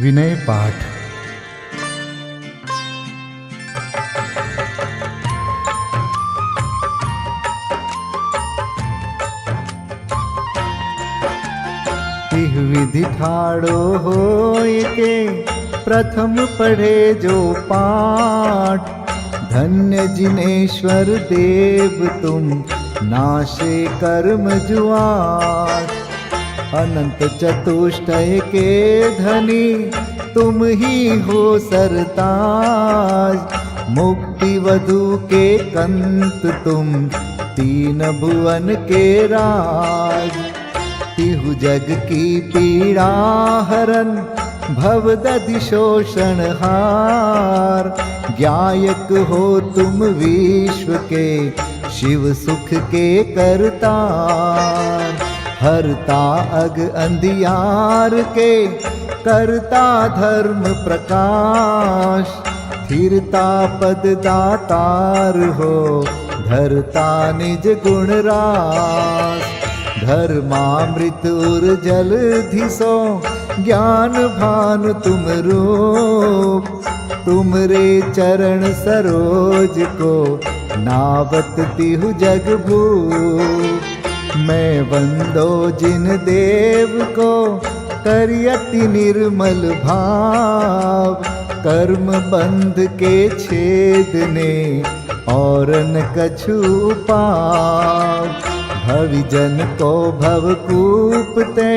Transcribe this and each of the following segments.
विनय पाठ। तिह विधि ठाड़ो होय के प्रथम पढ़े जो पाठ। धन्य जिनेश्वर देव तुम नाशे कर्म जुआट। अनंत चतुष्टय के धनी तुम ही हो सरताज। मुक्ति वधु के कंत तुम तीन भुवन के राज। तिहु जग की पीड़ा हरन भवदधि शोषण हार। ज्ञायक हो तुम विश्व के शिव सुख के करतार। हरता अग अंधियार के करता धर्म प्रकाश। स्थिरता पद दातार हो धरता निज गुण रास। धर्मामृत उर जल धिसो ज्ञान भानु तुम रूप। तुमरे चरण सरोज को नावत तिहु जग भूप। मैं वंदो जिन देव को करियति निर्मल भाव। कर्म बंध के छेदने और न कछु पाव। भविजन को भवकूपते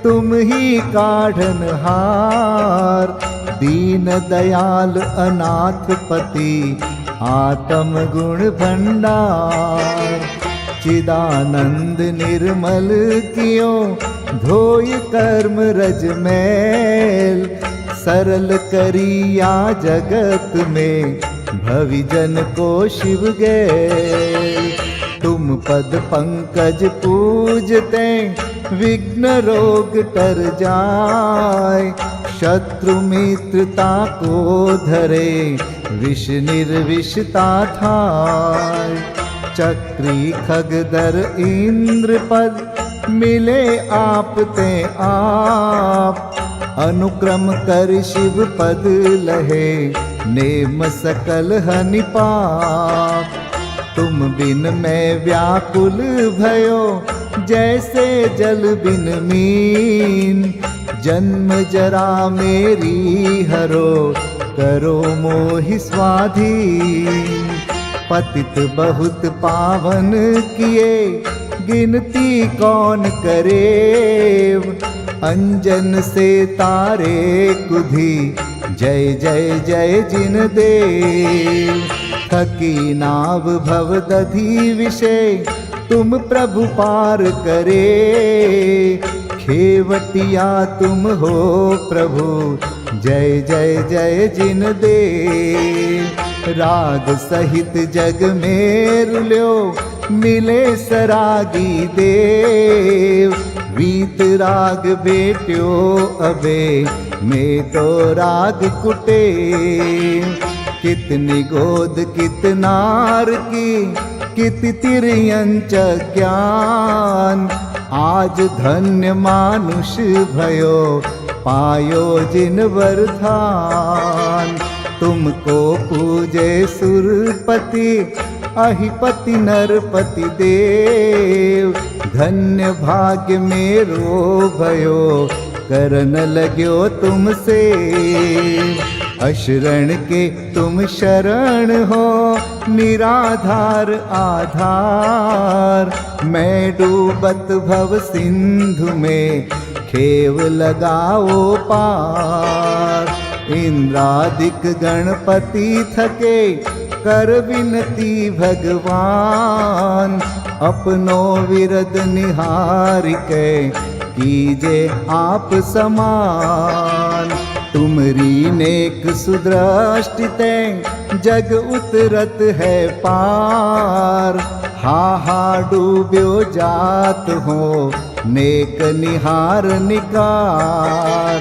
तुम ही काढ़न हार। दीन दयाल अनाथ पति आत्म गुण भंडार। चिदानंद निर्मल कियो धोय कर्म रज मैल। सरल करिया जगत में भविजन को शिव गैल। तुम पद पंकज पूजते विघ्न रोग तर जाय। शत्रु मित्रता को धरे विष निर्विषता थाय। चक्री खगदर इंद्र पद मिले आप ते आप। अनुक्रम कर शिव पद लहे नेम सकल हनि पाप। तुम बिन मैं व्याकुल भयो जैसे जल बिन मीन। जन्म जरा मेरी हरो करो मोहि स्वाधीन। पतित बहुत पावन किए गिनती कौन करे। अंजन से तारे कुधी जय जय जय जिन देव। थकी नाव भवदधि विषय तुम प्रभु पार करे। खेवटिया तुम हो प्रभु जय जय जय जिन देव। राग सहित जग में रुल्यो मिले सरागी देव। वीत राग बेट्यो अबे में तो राग कुटे। कितनी गोद कितनार की कित तिर्यंच ज्ञान। आज धन्य मानुष भयो पायो जिन वरदान। तुमको पूजे सुरपति अहिपति नरपति देव। धन्य भाग्य मेरो भयो करन लग्यो तुमसे। अशरण के तुम शरण हो निराधार आधार। मैं डूबत भव सिंधु में खेव लगाओ पार। इंद्रादिक गणपति थके कर विनती भगवान। अपनो विरद निहार के कीजे आप समान। तुमरी नेक सुदृष्टिते जग उतरत है पार। हा डूब्यो जात हो नेक निहार निकार।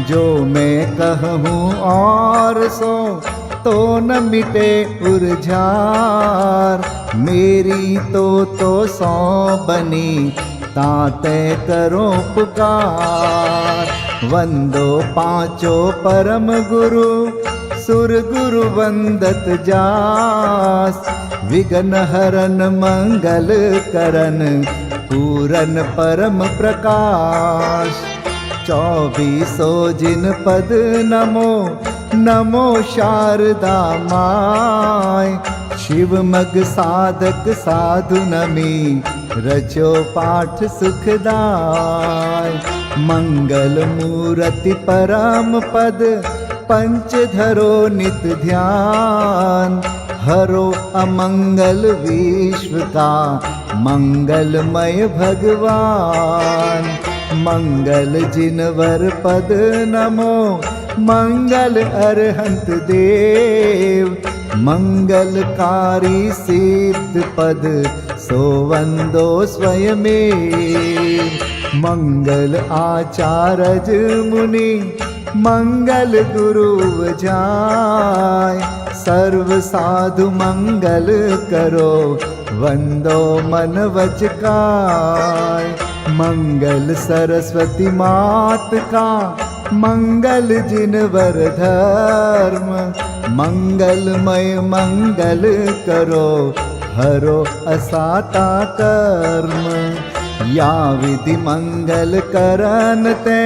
जो मैं कहूँ और सो तो न मिटे उर्जार। मेरी तो सौ बनी ताते करो पुकार। वंदो पांचों परम गुरु सुर गुरु वंदत जास। विघ्न हरन मंगल करन पूरन परम प्रकाश। 24 जिन पद नमो नमो शारदा माय। शिव मग साधक साधु नमी रचो पाठ सुखदाय। मंगल मूर्ति परम पद पंच धरो नित ध्यान। हरो अमंगल विश्व का मंगलमय भगवान। मंगल जिनवर पद नमो मंगल अरहंत देव। मंगलकारी सिद्ध पद सोवंदो स्वयमेव। मंगल आचारज मुनि मंगल गुरु जाय। सर्व साधु मंगल करो वंदो मन वच काय। मंगल सरस्वती मात का मंगल जिनवर धर्म। मंगलमय मंगल करो हरो असाता कर्म। या विधि मंगल करन ते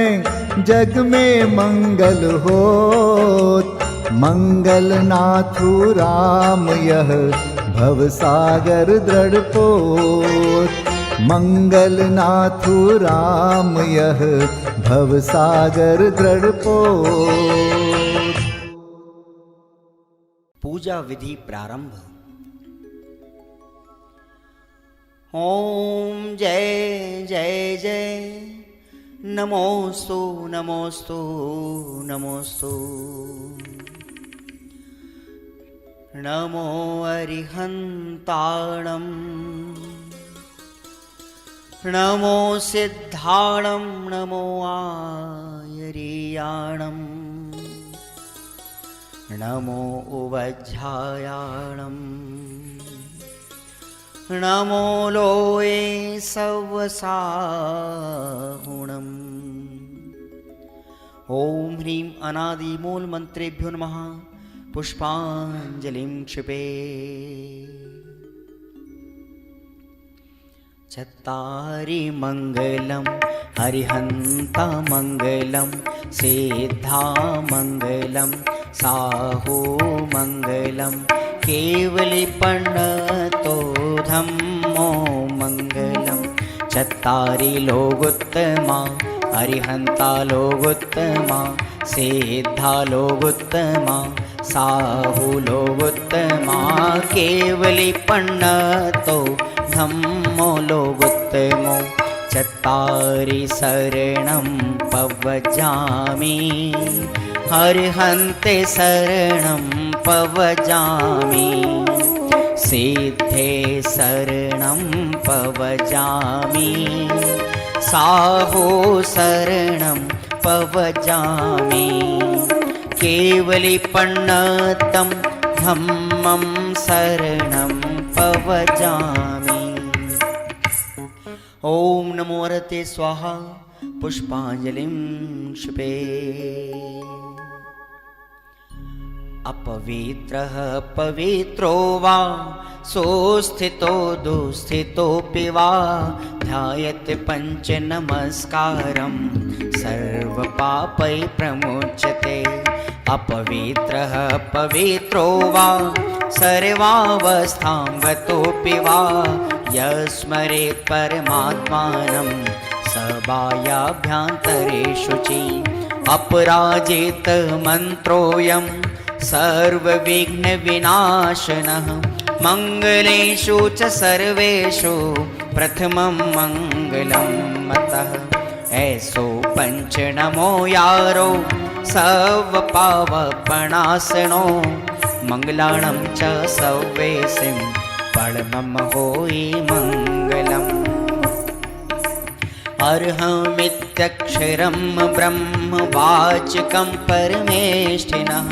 जग में मंगल होत। मंगल नाथु राम यह भव सागर दृढ़ पोत। मंगल नाथु राम यह भव सागर दृढ़ पोत। पूजा विधि प्रारंभ। ओम जय जय जय नमोस्तु नमोस्तु नमोस्तु। नमो अरिहन्ताणं नमो सिद्धाणं नमो आयर्याणं नमो उवज्झायाणं नमो लोये सवसाहुणम्। ओम ह्रीं अनादि मूल मंत्रेभ्यो नमः। पुष्पांजलिं क्षिपे। चत्तारि मंगलम हरिहंता मंगलम सिद्धा मंगलम साहू मंगलम केवलिपन्नतो धम्मो मंगलम। चत्तारि लोगोत्तमा हरिहंता लोगोत्तमा सिद्धा लोगोत्तमा साहू लोगोत्तमा केवलिपन्नतो धम्मो लोगोत्तमो। चत्तारि शरणं पवजामि हरिहन्ते शरणं पवजामि। सिद्धे शरणं पवजामि साहो शरणं पवजामि। केवलिपन्नतं धम्मं शरणं पवजामि। ओम नमो हरते स्वाहा। पुष्पांजलिं क्षिपे। अपवित्रः पवित्रो वा सोस्थितो दुस्थितोऽपि वा ध्यायते पंच नमस्कारं सर्वपापै प्रमुच्यते। अपवित्रः पवित्रो वा सर्वावस्थां गतोऽपि वा यस्मरेत् परमात्मानं सबायाभ्यन्तरेषु च। अपराजित मन्त्रोऽयं सर्वविघ्नविनाशनः मंगलेषु च सर्वेषु प्रथमं मंगलं मतः। ऐसो पंच नमो यारो सर्वपावपणासनो मंगलाणं च सव्वेसिं परमं होई मंगलम्। अर्हमित्यक्षरं ब्रह्म वाचकं परमेष्ठिनः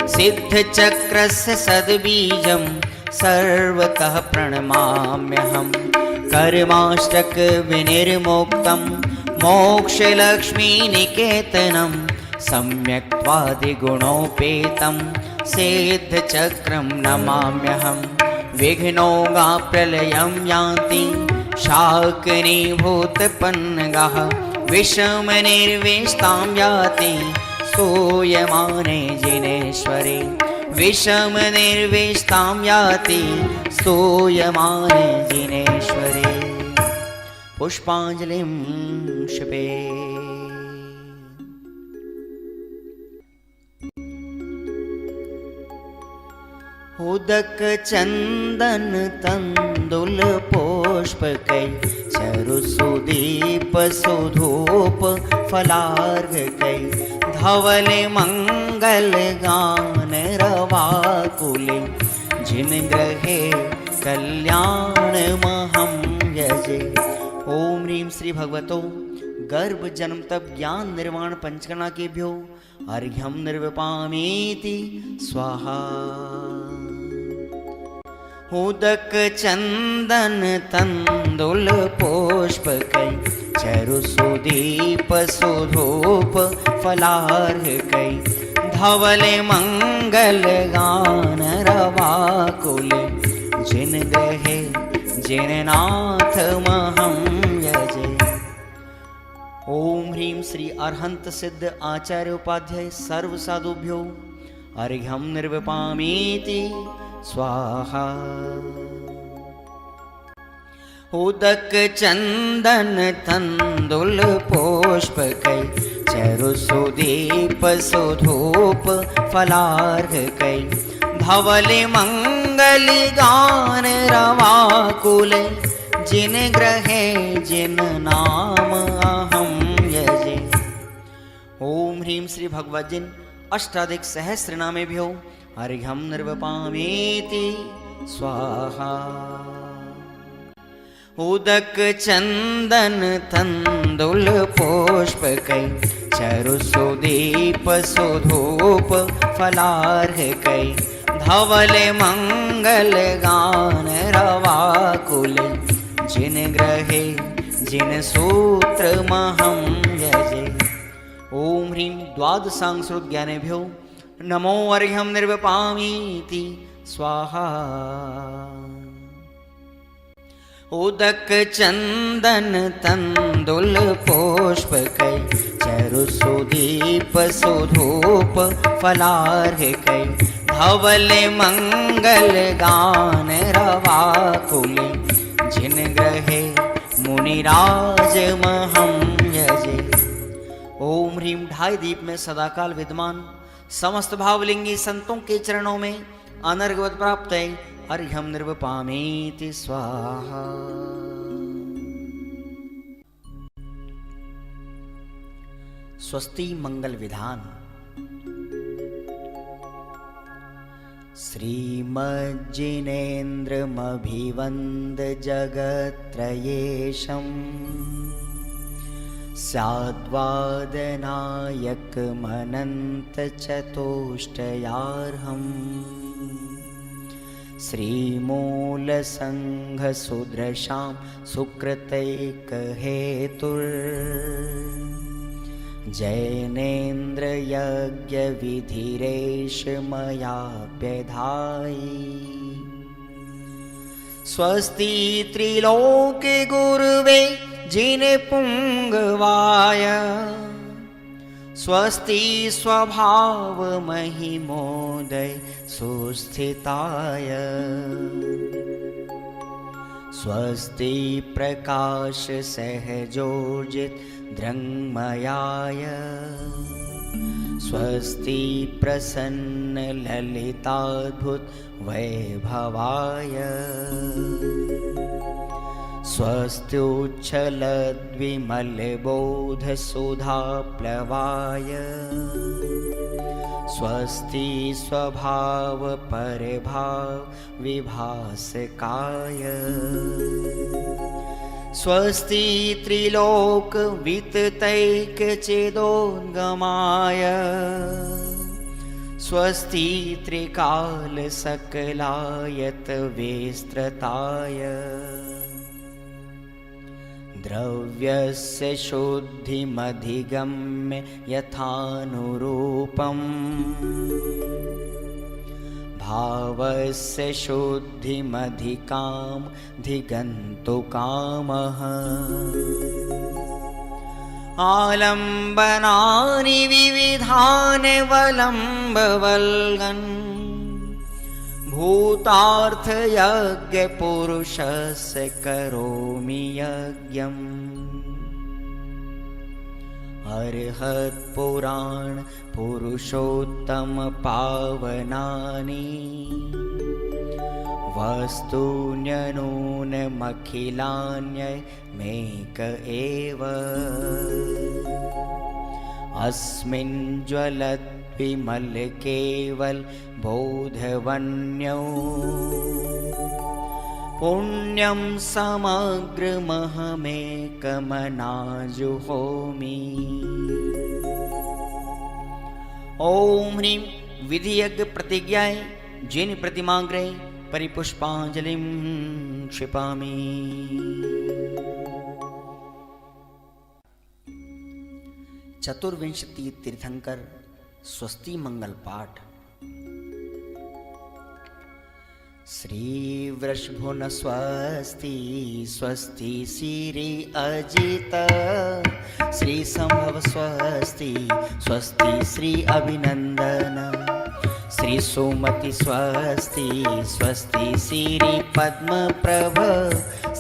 सिद्धचक्रस्य सद्बीजं सर्वतः प्रणमाम्यहम्। कर्माष्टक विनिर्मुक्तं मोक्षलक्ष्मीनिकेतनं सम्यक्त्वादिगुणोपेतं सिद्धचक्रं नमाम्यहं। विघ्नौघाप्रलयं यान्ति शाकिनीभूतपन्नगाः, विषमनिर्विष्टां याति स्तूयमाने जिनेश्वरे। विषमनिर्विष्टां याति स्तूयमाने जिनेश्वरे। पुष्पाञ्जलिं क्षिपे। उदक चंदन तंदुल पुष्पकै चरुसुदीप सुधूप फलार्घकै धवल मंगल गान रवाकुले जिन ग्रहे कल्याण महं यजे। ओम ह्रीं श्री भगवतो गर्भ जन्म तप ज्ञान निर्वाण पंचकर्णा केभ्यो अर्घ्यं निर्विपामीति स्वाहा। उदक चंदन तंदुल पुष्पकै चरुसुदीप सुधूप फलार्घकै धवल मंगल गान रवाकुल जिन ग्रहे जिन नाथ महं यजे। ओम ह्रीं श्री अरहंत सिद्ध आचार्य उपाध्याय सर्व साधुभ्यो अर्घ्यं निर्विपामीति स्वाहा। उदक चंदन तंदुल पुष्पकै चरुसुदीप सुधूप फलार्घकै धवल मंगल गान रवाकुल जिन ग्रहे जिन नाम अहं यजे। ओम ह्रीं श्री भगवद्जिन अष्टाधिक सहस्र नामेभ्यो अर्घ्यं निर्विपामीति स्वाहा। उदक चंदन तंदुल पुष्पकै चरुसुदीप सुधूप फलार्घकै धवल मंगल गान रवाकुल जिन ग्रहे जिन सूत्र महं यजे। ओम ह्रीं द्वादशांग ज्ञानेभ्यो नमो अर्घ्यं निर्विपामीति स्वाहा। उदक चंदन तंदुल पुष्पकै चरुसुदीप सुधूप फलार्घकै धवल मंगल गान रवाकुल जिन ग्रहे मुनिराज महं यजे। ओम ह्रीं ढाई दीप में सदाकाल विद्यमान समस्त भावलिंगी संतों के चरणों में अनर्घवत प्राप्त है अर्घ्यं निर्विपामीति स्वाहा। स्वस्ति मंगल विधान। श्रीमज्जिनेन्द्रमभिवन्द जगत्त्रयेशम् स्याद्वादनायकमनन्तचतुष्टयार्हम् श्रीमूलसङ्घसुदृशां सुकृतैकहेतुर् जैनेन्द्रयज्ञविधिरेष मयाप्यधायि। स्वस्ति त्रिलोके गुरुवे जिनपुङ्गवाय स्वस्ति स्वभाव महिमोदय सुस्थिताय। स्वस्ति प्रकाश सहजोजित दृङ्मयाय स्वस्ति प्रसन्न ललिताद्भुत वैभवाय। स्वस्त्युच्छलद्विमलबोधसुधाप्लवाय स्वस्ति स्वभाव परभाव विभासकाय। स्वस्ति त्रिलोक विततैकचेदोद्गमाय स्वस्ति त्रिकाल सकलायत विस्तृताय। द्रव्यस्य शुद्धिमधिगम्य यथानुरूपम् भावस्य शुद्धिमधिकाम् धिगन्तु कामः आलम्बनानि विविधानि वलम्बवल्गन् भूतार्थयज्ञपुरुषस्य करोमि यज्ञम् अर्हत्पुराण पुरुषोत्तम पावनानि वस्तून्यनूनमखिलान्यमेक एव अस्मिन् ज्वलद्विमल केवल बोधवन्यो पुण्यं समग्रमहमेकमनाजुहोमि। ओम ह्रीं विधियज्ञ प्रतिज्ञाय जिन प्रतिमाग्रे परिपुष्पांजलिं क्षिपामि। चतुर्विंशति तीर्थंकर स्वस्ति मंगल पाठ। श्री वृषभुन स्वस्ति स्वस्ति श्री अजित श्री संभव स्वस्ति स्वस्ति श्री अभिनंदन श्री सुमति स्वस्ति स्वस्ति श्री पद्म प्रभ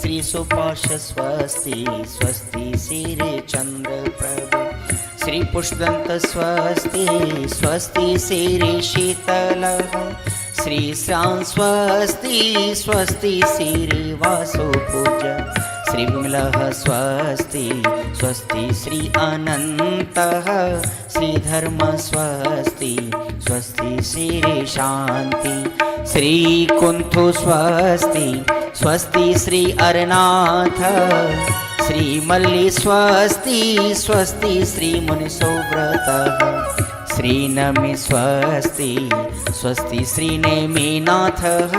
श्री सुपाश स्वस्ति स्वस्ति श्री चंद्र प्रभ श्री पुष्पदंत स्वस्ति स्वस्ति श्री शीतल श्री श्याम स्वस्ति स्वस्ति श्री वासुपूज श्री विमलः स्वस्ति स्वस्ति श्री अनन्तः श्री धर्म स्वस्ति स्वस्ति श्री शांति श्री कुंथु स्वस्ति स्वस्ति श्री अरनाथ श्री मल्ली स्वस्ति स्वस्ति श्री मुनिसोव्रतः श्री नमि स्वस्ति स्वस्ति श्री नेमिनाथः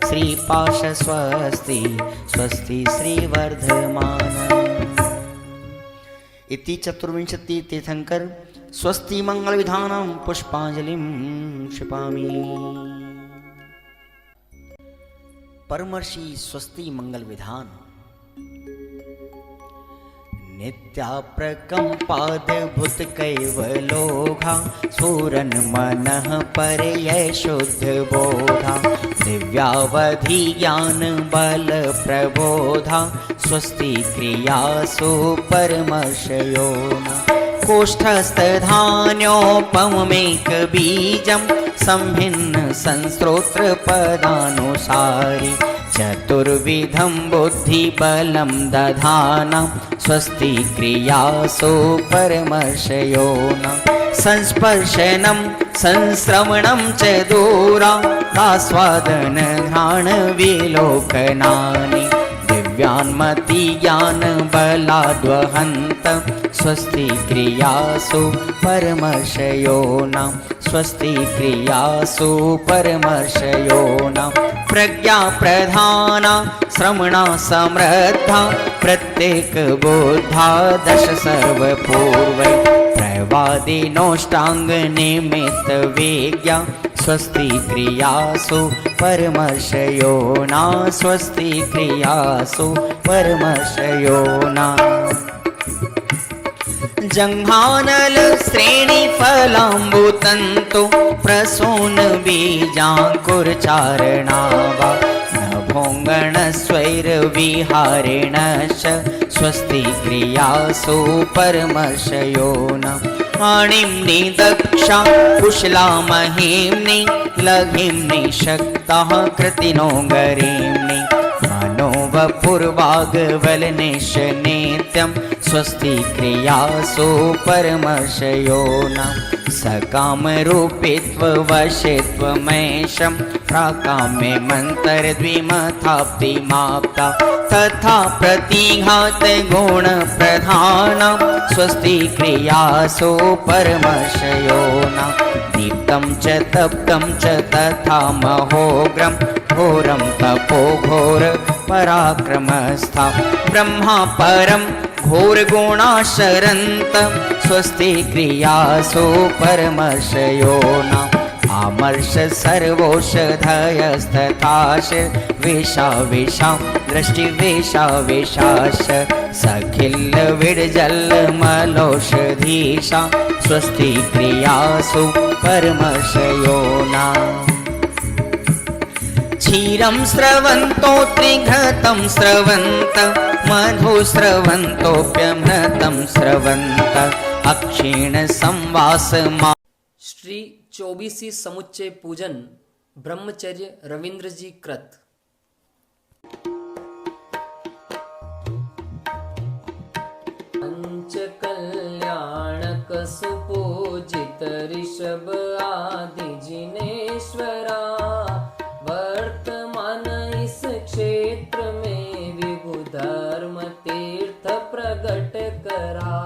श्री पाश स्वस्ति स्वस्ति श्री वर्धमान। इति चतुर्विंशति तीर्थंकर स्वस्ति मंगल विधानं पुष्पांजलिं क्षिपामि। परमर्षि स्वस्ति मंगल विधान। नित्याप्रकम्पाद्भुत कैवलोघा सूरन मनः परयै शुद्ध बोधा दिव्यावधि ज्ञान बल प्रबोधा स्वस्ति क्रियासु परमर्षयोना कोष्ठस्थधान्योपमेक बीजं संभिन्न संस्त्रोत्र पदानुसारि चतुर्विधं बुद्धिबलं दधाना स्वस्ति क्रियासु परमर्षयोना संस्पर्शनं संश्रवणं च दूरादास्वादन घ्राण विलोकनानि दिव्यान्मति ज्ञान बलाद्वहन्त स्वस्ति क्रियासु परमर्षयोना स्वस्ति क्रियासु परमर्षयोना प्रज्ञा प्रधाना श्रवणा समृद्धा प्रत्येक बोधा दश सर्वपूर्वै प्रवादिनोष्टांग निमित्त वेज्ञा स्वस्ति क्रियासु परमर्षयोना स्वस्ति क्रियासु परमर्षयोना जंघानल श्रेणी फलाम्बुतंतु प्रसून बीजांकुरचारणावा नभोंगण स्वैर विहारेणश्च स्वस्ति क्रियासु परमर्षयोना आणिम्नि दक्षा कुशला महिम्नि लघिम्नि शक्तः कृतिनो गरीम्नि मनोवपुर्वाग्वलनिश नित्यं स्वस्ति क्रियासु परमर्षयोना सकामरूपित्ववशित्वमेशं प्राकाम्ये मन्तरद्विमथाप्तिमाप्ता तथा प्रतिघात गुणप्रधानं स्वस्ति क्रियासु परमर्षयोना दीप्तं च तप्तं च तथा महोग्रं घोरं तपो घोर पराक्रमस्था ब्रह्मा परम घोर गुणाशरन्त स्वस्ति क्रियासु परमर्षयो न आमर्ष सर्वौषधयस्तथाश वेशा वेशा दृष्टि वेशा वेशाश सखिल विडजल मलौषधीशा स्वस्ति क्रियासु परमर्षयो न क्षीरं स्रवन्तो त्रिघतं स्रवन्त मधु स्रवन्तोऽप्यमृतं स्रवन्त अक्षीण संवास मा। श्री 24वीं समुच्चय पूजन ब्रह्मचर्य रविंद्र जी कृत। पंच कल्याणक सुपूजित ऋषभ आदि जिनेश्वरा वर्तमान इस क्षेत्र में विभु धर्म तीर्थ प्रगट करा।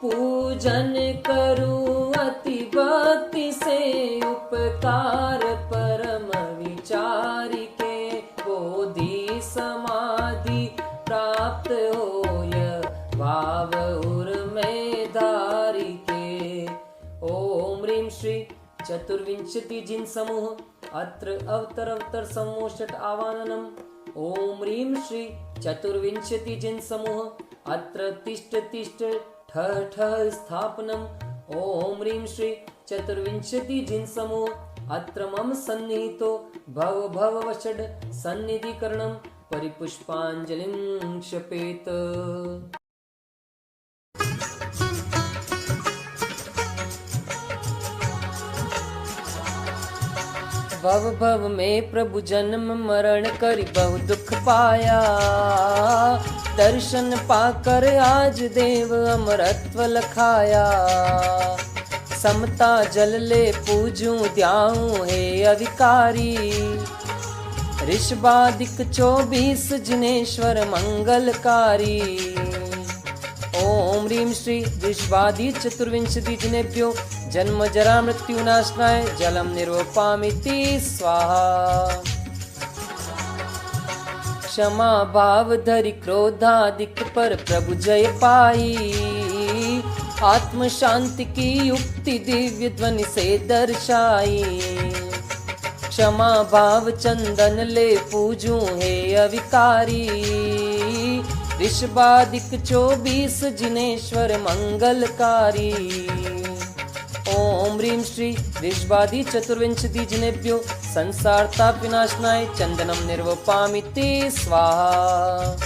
पूजन करूं अति भक्ति से उपकार परम विचारी के बोधि समाधि प्राप्त होय भाव उर में धारी के। ओम ह्रीं श्री चतुर्विंशति जिन समूह अत्र अवतर समोषट आवाहनम्। ओम ह्रीं श्री चतुर्विंशति जिन समूह अत्र तिष्ठ तिष्ठ ठः ठः स्थापनम्। ओम ह्रीं श्री चतुर्विंशति जिन समूह अत्र मम सन्निहितो भव भव वषड सन्निधिकरणं परिपुष्पाञ्जलिं क्षपेत। भव भव में प्रभु जन्म मरण करि बहु दुख पाया। दर्शन पाकर आज देव अमरत्व लखाया। समता जल ले पूजूं ध्याऊं हे अविकारी। ऋषभादिक 24 जिनेश्वर मंगलकारी। ओम ह्रीं श्री ऋषभादि चतुर्विंशति जिनेभ्यो जन्म जरा मृत्यु नाशनाय जलम निर्वपामिति स्वाहा। क्षमा भाव धरि क्रोधादिक पर प्रभु जय पाई। आत्म शांति की युक्ति दिव्य ध्वनि से दर्शाई। क्षमा भाव चंदन ले पूजूं हे अविकारी। ऋषभादिक 24 जिनेश्वर मंगलकारी। ओम ह्रीं श्री ऋषभादि चतुर्विंशति जिनेभ्यो संसार ताप विनाशनाय चंदनम निर्वपामिति स्वाहा।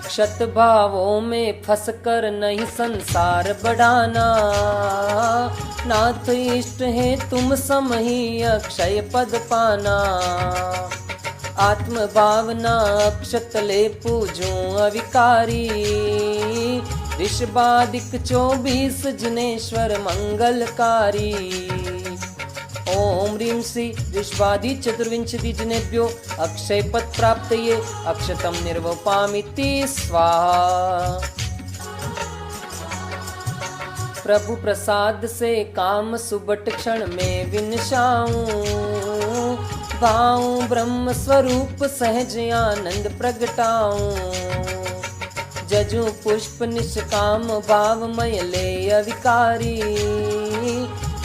क्षत भावों में फंस कर नहीं संसार बढ़ाना। नाथ इष्ट है तुम सम ही अक्षय पद पाना। आत्म भावना अक्षत ले पूजूं अविकारी। ऋषभादिक 24 जिनेश्वर मंगलकारी। ओम ह्रीं श्री ऋषभादि चतुर्विंशति जिनेभ्यो अक्षय पद प्राप्त ये अक्षतम निर्वपामिति स्वाहा। प्रभु प्रसाद से काम सुबट क्षण में विनशाऊं। भाऊं ब्रह्म स्वरूप सहज आनंद प्रगटाऊं। जजू पुष्प निष्काम भावमय ले अविकारी।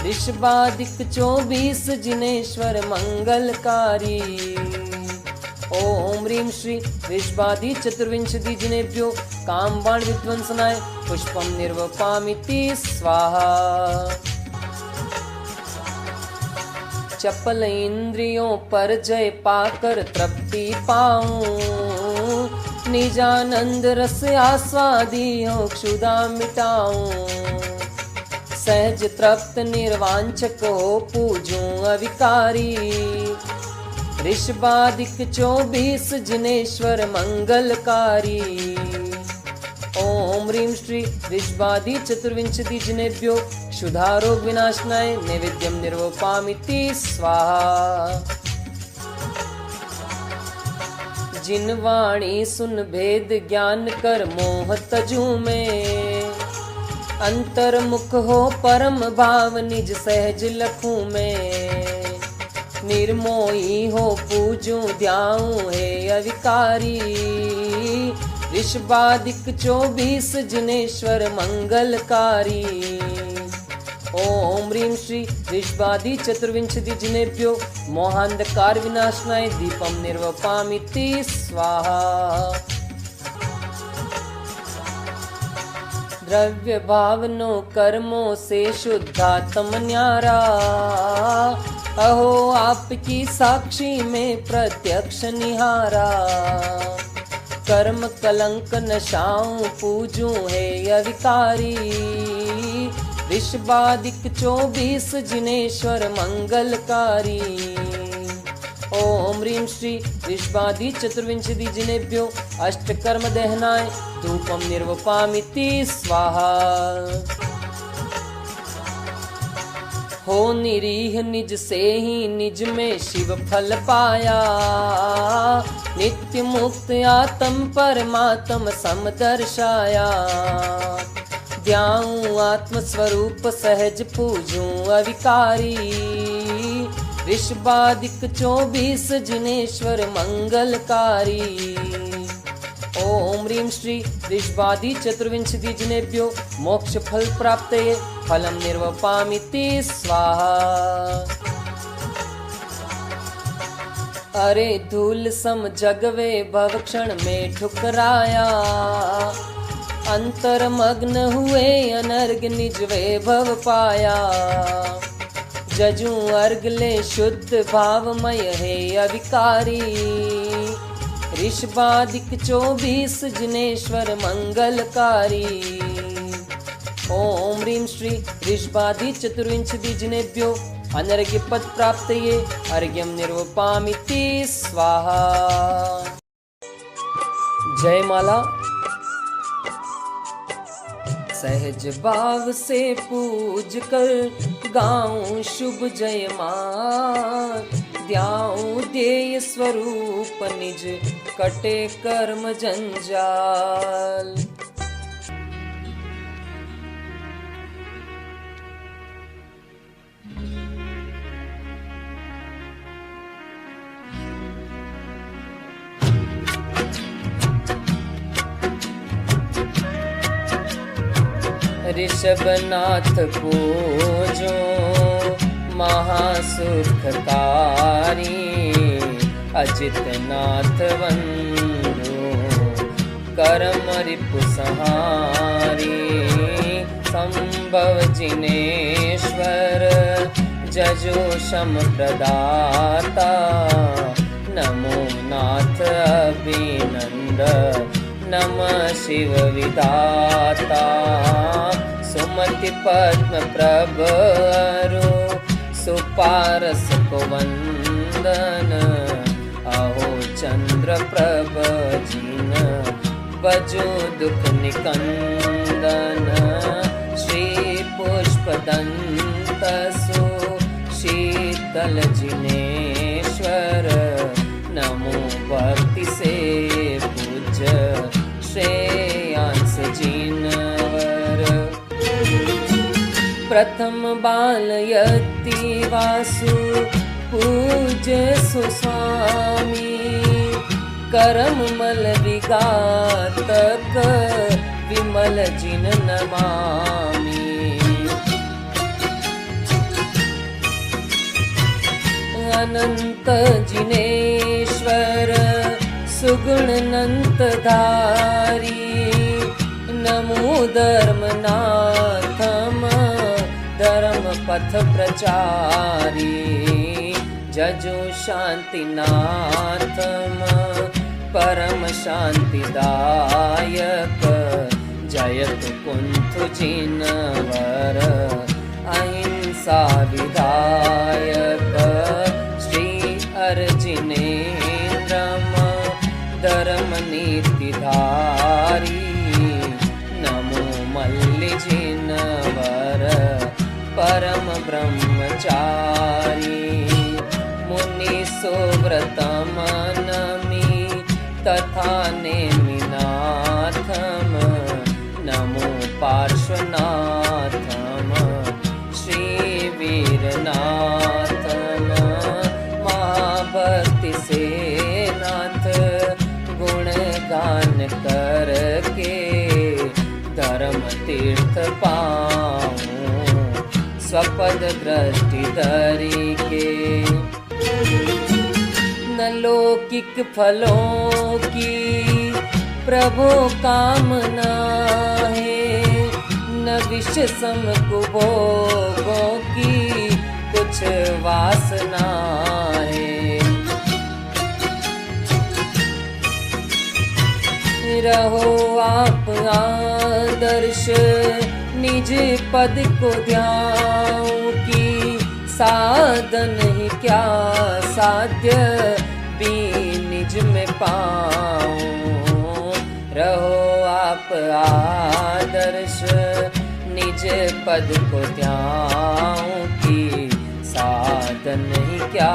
ऋषभादिक 24 जिनेश्वर मंगलकारी। ओम ह्रीं श्री ऋषभादि चतुर्विंशति जिनेभ्यो काम बाण विध्वंसनाय पुष्पम निर्वपामिति स्वाहा। चपल इंद्रियों पर जय पाकर तृप्ति पाऊं। निजानंद रस आस्वादी हो क्षुधा मिटाऊं। सहज तृप्त निर्वांचक हो पूजूं अविकारी। ऋषभादिक 24 जिनेश्वर मंगलकारी। ओम ह्रीं श्री ऋषभादि चतुर्विंशति जिनेभ्यो क्षुधा रोग विनाशनाय नैवेद्यम निर्वपामिति स्वाहा। जिन वाणी सुन भेद ज्ञान कर मोह तजू में। अंतर्मुख हो परम भाव निज सहज लखूं में। निर्मोही हो पूजूं ध्याऊं हे अविकारी। ऋषभादिक 24 जिनेश्वर मंगलकारी। ओम ह्रीं श्री ऋषभादि चतुर्विंशति जिनेभ्यो मोहांधकार विनाशनाय दीपम निर्वपामिति स्वाहा। द्रव्य भावनो कर्मों से शुद्धात्म न्यारा। अहो आपकी साक्षी में प्रत्यक्ष निहारा। कर्म कलंक नशाऊं पूजूं हे अविकारी। ऋषभादिक 24 जिनेश्वर मंगलकारी। ओम ह्रीं श्री ऋषभादि चतुर्विंशति जिनेभ्यो अष्टकर्म दहनाय धूपम निर्वपामिति स्वाहा। हो निरीह निज से ही निज में शिव फल पाया। नित्य मुक्त आत्म परमात्म सम दर्शाया। ध्याऊं आत्म स्वरूप सहज पूजूं अविकारी। ऋषभादिक 24 जिनेश्वर मंगलकारी। ओम ह्रीं श्री ऋषभादि चतुर्विंशति जिनेभ्यो मोक्ष फल प्राप्तये फलम निर्वपामिति स्वाहा। अरे धूल सम जगवे भव क्षण में ठुकराया। अंतर्मग्न हुए अनर्ग निज वैभव पाया। जजू अर्घ ले शुद्ध भावमय है अविकारी। ऋषभादिक 24 जिनेश्वर मंगलकारी। ओम ह्रीं श्री ऋषभादि चतुर्विंशति जिनेभ्यो अनर्घ्य पद प्राप्तये अर्घ्यम निर्वपामिति स्वाहा। जय माला। सहज भाव से पूज कर गाऊं शुभ जयमान। ध्याऊं ध्येय स्वरूप निज कटे कर्म जंजाल। ऋषभनाथ पूजो महासुखकारी। अजितनाथ वंदो करम रिपु संहारी। संभव जिनेश्वर जजो शम प्रदाता। नमो नाथ अभिनंद नमः शिव विधाता। सुमति पद्म प्रभरु सुपारस को वंदन। अहो चंद्र प्रभ जिन बजो दुख निकंदन। श्री पुष्पदंत सु शीतल जिनेश्वर। नमो भक्ति से पूज्य श्रेयांस जिनवर। प्रथम बालयति वासु पूज्य सुस्वामी। करम मल विघातक विमल जिन नमामि। अनंत जिनेश्वर सुगुण अनंत धारी। नमो धर्मनाथम धर्म पथ प्रचारी। जजो शांतिनाथम परम शांतिदायक। जयत कुंथु जिनवर अहिंसा विधायक। श्री अर्जिनेन्द्रम धर्म नीतिधारी। नमो मल्लि जिनवर परम ब्रह्मचारी। मुनि सुव्रतम नमि तथा नेमिनाथम। नमो पार्श्वनाथम श्री वीरनाथम। तीर्थ पाऊं स्वपद दृष्टि धरि के। न लौकिक फलों की प्रभु कामना है, न विषम कुभोगों की कुछ वासना है। रहो आप आदर्श निज पद को ध्याऊं की, साधन ही क्या साध्य भी निज में पाऊं। रहो आप आदर्श निज पद को ध्याऊं की, साधन ही क्या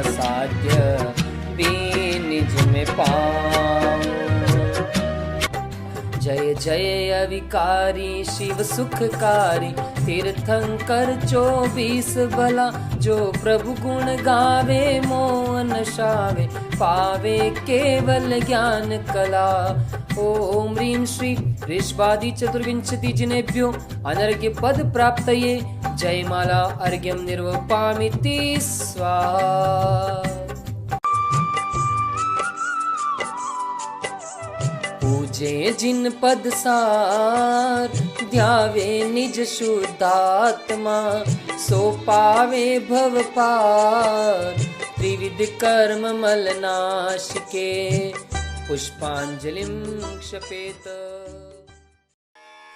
साध्य भी निज में पाऊं। जय जय अविकारी शिव सुखकारी, तीर्थंकर 24 भला। जो प्रभु गुण गावे मोहन शावे, पावे केवल ज्ञान कला। ओम ह्रीं श्री ऋषभादि चतुर्विंशति जिनेभ्यो अनर्घ्य पद प्राप्तये, जयमाला अर्घ्यं निर्वपामिति स्वाहा। पूजे जिन पद सार, ध्यावे निज शुद्धात्मा। सो पावे भव पार, त्रिविध कर्म मल नाश के। पुष्पांजलिं क्षपेत।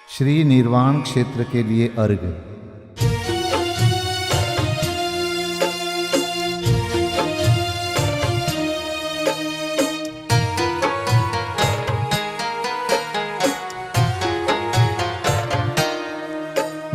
श्री निर्वाण क्षेत्र के लिए अर्घ्य।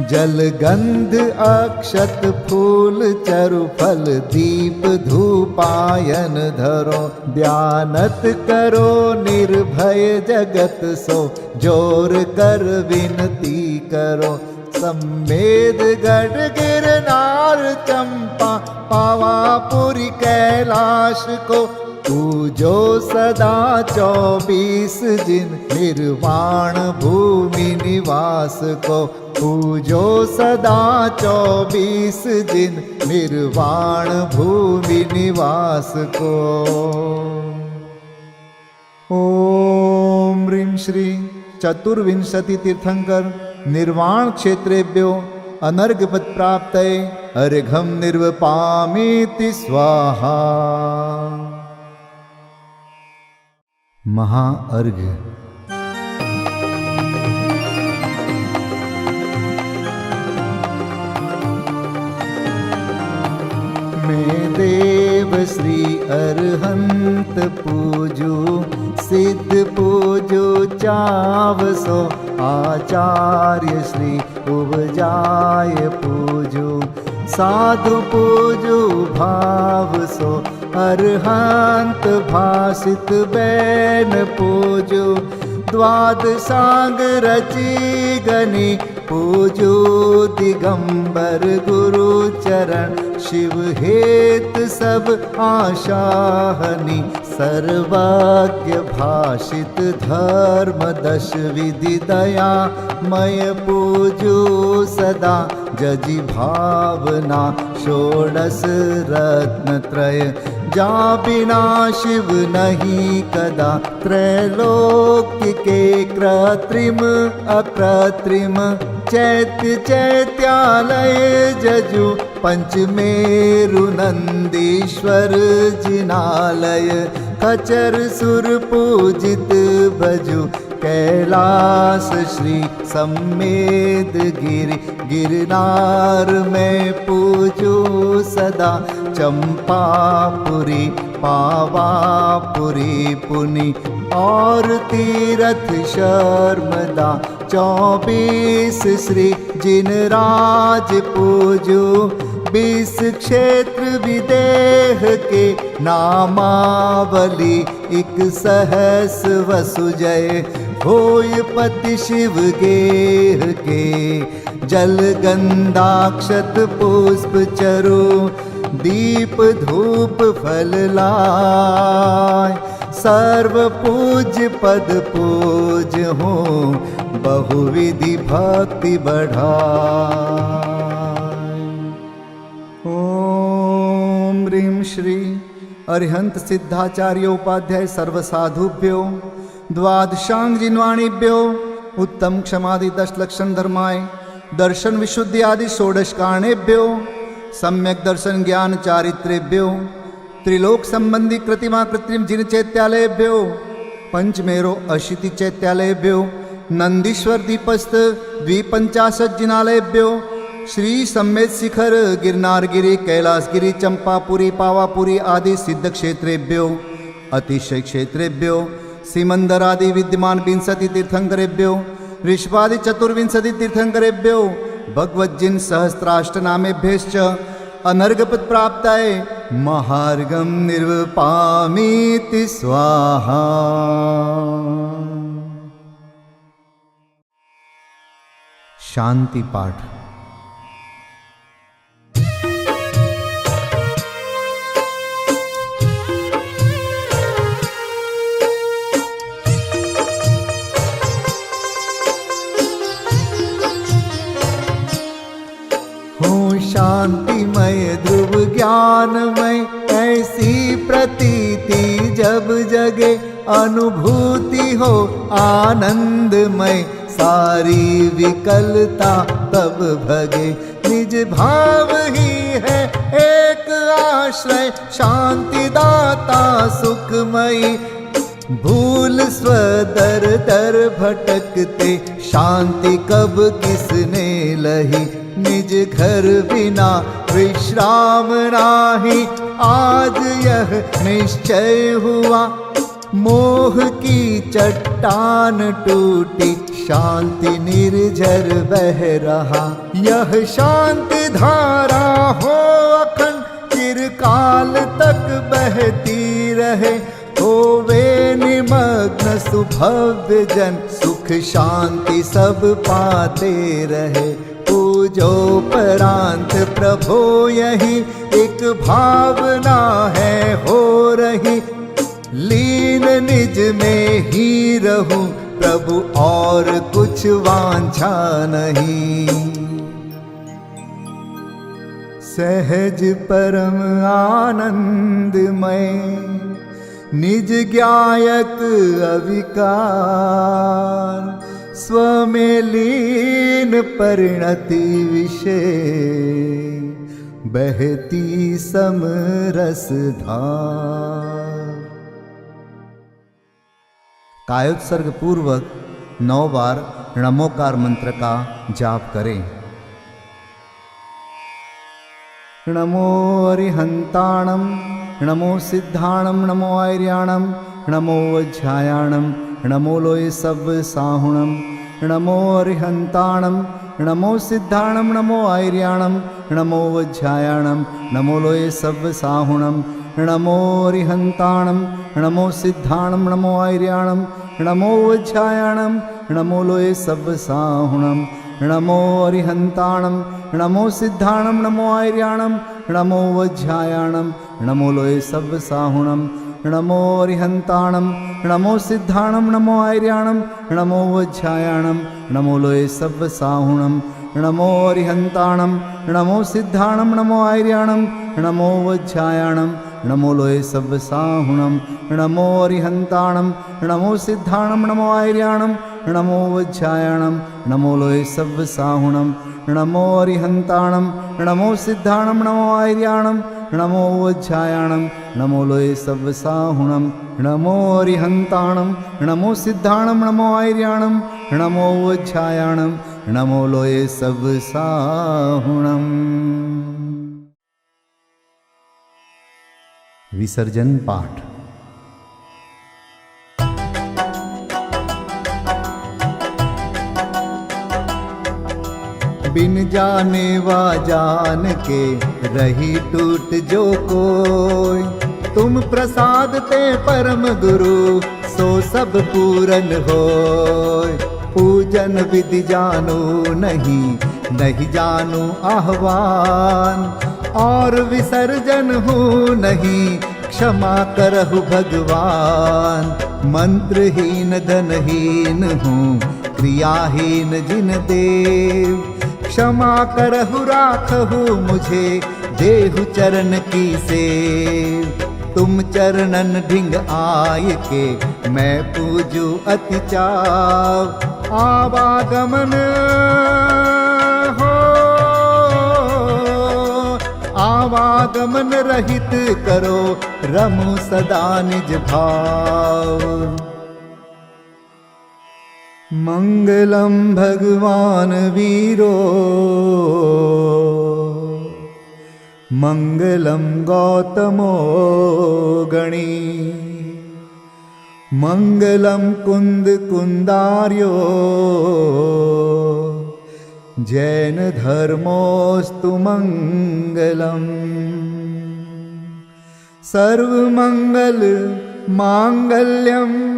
जल गंध अक्षत फूल चरु फल दीप धूपायन धरो। ध्यानत करो निर्भय जगत सो, जोर कर विनती करो। सम्मेद गढ़ गिरनार चंपा, पावापुरी कैलाश को। पूजो सदा 24 जिन, निर्वाण भूमि निवास को। पूजो सदा 24 जिन, निर्वाण भूमि निवास को। ओम ह्रीं श्री चतुर्विंशति तीर्थंकर निर्वाण क्षेत्रेभ्यो अनर्घ्यपद प्राप्तये अर्घ्यं निर्वपामीति स्वाहा। महाअर्घ्य। मैं देव श्री अरहंत पूजू, सिद्ध पूजू चावसो। आचार्य श्री उपजाय पूजू, साधु पूजू भाव सो। अरहंत भासित बैन पूजू, द्वादशांग रची गनी। पूजू दिगंबर गुरु चरण, शिव हेत सब आशाहनी। सर्वज्ञ भाषित धर्म 10 विधि दया मय। पूजू सदा जजी भावना, षोडश रत्न त्रय। जा बिना शिव नहीं कदा, त्रैलोक्य के कृत्रिम अकृत्रिम। चैत्य चैत्यालय जजु, पंचमेरु नंदीश्वर जिनालय। खचर सुर पूजित भजु, कैलास श्री सम्मेद गिरि। गिरनार में पूजू सदा, चंपापुरी पावापुरी पुनि। और तीरथ शर्मदा 24 श्री जिनराज पूजू। 20 क्षेत्र विदेह के नामावली। 1 सहस वसुजय होय पति शिव गेह के। जल गंधाक्षत पुष्प चरु, दीप धूप फल लाय। सर्व पूज पद पूज हो, बहुविधि भक्ति बढ़ाए। ओम ह्रीं श्री अरिहंत सिद्धाचार्य उपाध्याय सर्वसाधुभ्यो द्वादशांग जिन्वाणीभ्यो उत्तम क्षमादि 10 लक्षण धर्माय दर्शन विशुद्धि आदि षोडश कारणेभ्यो सम्यक दर्शन ज्ञान चारित्रेभ्यो त्रिलोक संबंधी कृतिमा कृत्रिम जिन चैत्यालयेभ्यो पंचमेरो अशीति चैत्यालयेभ्यो नंदीश्वर दीपस्थ द्विपंचाशत जिनालयेभ्यो श्री सम्मेत शिखर गिरनारगिरी कैलासगिरी चंपापुरी पावापुरी आदि सिद्ध क्षेत्रेभ्यो अतिशय क्षेत्रेभ्यो सीमंदर आदि विद्यमान 20 तीर्थंकरेभ्यो ऋषभादि 24 तीर्थंकरेभ्यो भगवज्जिन सहस्राष्टनामेभ्यश्च अनर्घपद प्राप्ताय महार्गम निर्वपामीति स्वाहा। शांति पाठ। शांतिमय ध्रुव ज्ञानमय ऐसी प्रतीति जब जगे अनुभूति हो आनंदमय सारी विकलता तब भगे निज भाव ही है एक आश्रय शांति दाता सुखमयी भूल स्वदर दर भटकते शांति कब किसने लही निज घर बिना विश्राम नाही आज यह निश्चय हुआ मोह की चट्टान टूटी शांति निर्झर बह रहा यह शांति धारा हो अखंड चिरकाल तक बहती रहे होवे निमग्न सुभव्य जन सुख शांति सब पाते रहे पूजो परांत प्रभो यही एक भावना है हो रही लीन निज में ही रहूं प्रभु और कुछ वांछा नहीं सहज परम आनंदमय निज ज्ञायक अविकार स्वमें लीन परिणति विषय बहती समरस धार। कायोत्सर्ग पूर्वक 9 बार नमोकार मंत्र का जाप करें। नमो अरिहंताणं नमो सिद्धाणं नमो आर्याणं नमो वज्रायाणं नमो लोय सब साहुणं नमो अरिहंताणं नमो सिद्धाणं नमो आर्याणं नमो वज्रायाणं नमो लोय सब साहुणं नमो अरिहंताणं नमो सिद्धाणं नमो आर्याणं नमो वज्रायाणं नमो लोय सब साहुणं नमो अरिहंताणं नमो सिद्धाणं नमो आर्याणं नमो वज्रायाणं नमो लोय सब साहुणं नमो अरिहंताणं नमो सिद्धाणं नमो आर्याणं नमो वज्रायाणं नमो लोय सब साहुणं नमो अरिहंताणं नमो सिद्धाणं नमो आर्याणं नमो वज्रायाणं नमो लोय सब साहुणं नमो अरिहंताणं नमो सिद्धाणं नमो आर्याणं नमो वज्रायाणं नमो लोय सब साहुणं नमो अरिहंताणं नमो सिद्धाणं नमो आर्याणं नमो वज्रायाणं नमो लोय सब साहुणं नमो अरिहंताणं नमो सिद्धाणं नमो आर्याणं नमो वज्रायाणं नमो लोय सब साहुणं। विसर्जन पाठ। बिन जाने वा जान के रही टूट जो कोई तुम प्रसाद ते परम गुरु सो सब पूरन होय पूजन विधि जानो नहीं नहीं जानो आह्वान और विसर्जन हूँ नहीं क्षमा करहु भगवान मंत्रहीन धनहीन हूँ क्रियाहीन जिन देव। क्षमा करहु राखहु मुझे, देहु चरण की सेव। तुम चरणन ढिंग आय के, मैं पूजू अति चाव। आवागमन हो, आवागमन रहित करो, रमु सदा निज भाव। मंगलम भगवान वीरो, मंगलम गौतमो गणी। मंगलम कुंद कुंदार्यो, जैन धर्मोस्तु मंगलम। सर्वमंगल मांगल्यम,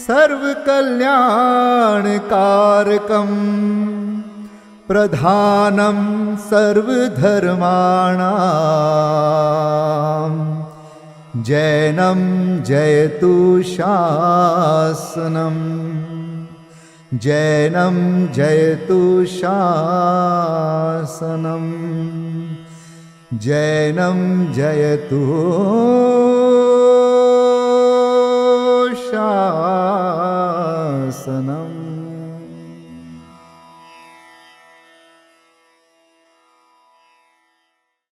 सर्वकल्याणकारकम। प्रधानं सर्वधर्माणां, जैनं जयतु शासनम्। जैनं जयतु शासनम्। जैनं जयतु शासनम्।